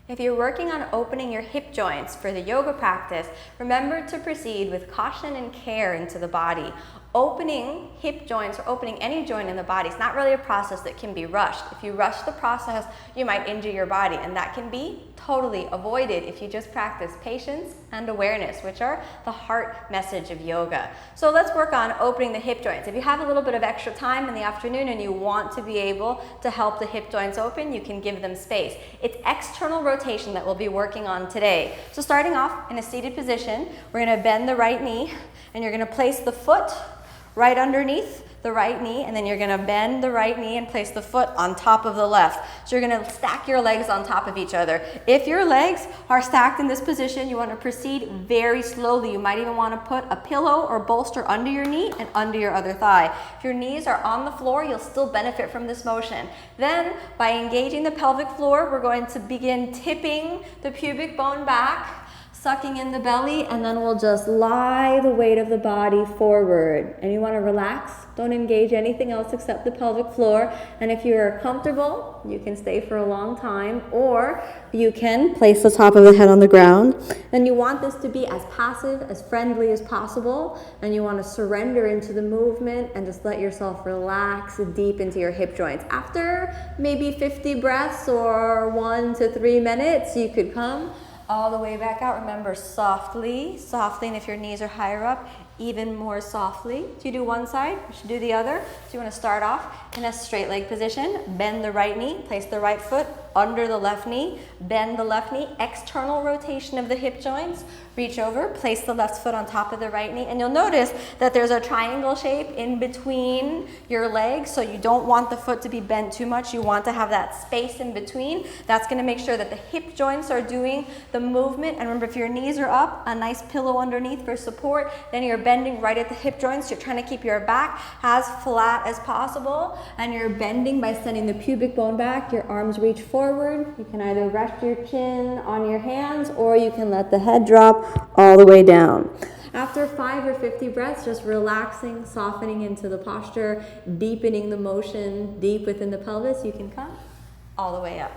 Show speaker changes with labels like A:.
A: If you're working on opening your hip joints for the yoga practice, remember to proceed with caution and care into the body. Opening hip joints or opening any joint in the body is not really a process that can be rushed. If you rush the process, you might injure your body, and that can be totally avoided if you just practice patience and awareness, which are the heart message of yoga. So let's work on opening the hip joints. If you have a little bit of extra time in the afternoon and you want to be able to help the hip joints open, you can give them space. It's external rotation that we'll be working on today. So starting off in a seated position, we're going to bend the right knee, and you're going to place the foot right underneath the right knee, and then you're going to bend the right knee and place the foot on top of the left. So you're going to stack your legs on top of each other. If your legs are stacked in this position, you want to proceed very slowly. You might even want to put a pillow or bolster under your knee and under your other thigh. If your knees are on the floor, you'll still benefit from this motion. Then, by engaging the pelvic floor, we're going to begin tipping the pubic bone back, sucking in the belly, and then we'll just lie the weight of the body forward. And you want to relax. Don't engage anything else except the pelvic floor. And if you're comfortable, you can stay for a long time, or you can place the top of the head on the ground. And you want this to be as passive, as friendly as possible. And you want to surrender into the movement and just let yourself relax deep into your hip joints. After maybe 50 breaths or 1 to 3 minutes, you could come all the way back out. Remember, softly, and if your knees are higher up, even more softly. So you do one side, you should do the other. So you want to start off in a straight leg position, bend the right knee, place the right foot under the left knee, bend the left knee, external rotation of the hip joints, reach over, place the left foot on top of the right knee, and you'll notice that there's a triangle shape in between your legs, so you don't want the foot to be bent too much. You want to have that space in between. That's going to make sure that the hip joints are doing the movement. And remember, if your knees are up, a nice pillow underneath for support, then you're bending right at the hip joints. You're trying to keep your back as flat as possible, and you're bending by sending the pubic bone back. Your arms reach forward. You can either rest your chin on your hands, or you can let the head drop all the way down. After 5 or 50 breaths, just relaxing, softening into the posture, deepening the motion deep within the pelvis, you can come all the way up.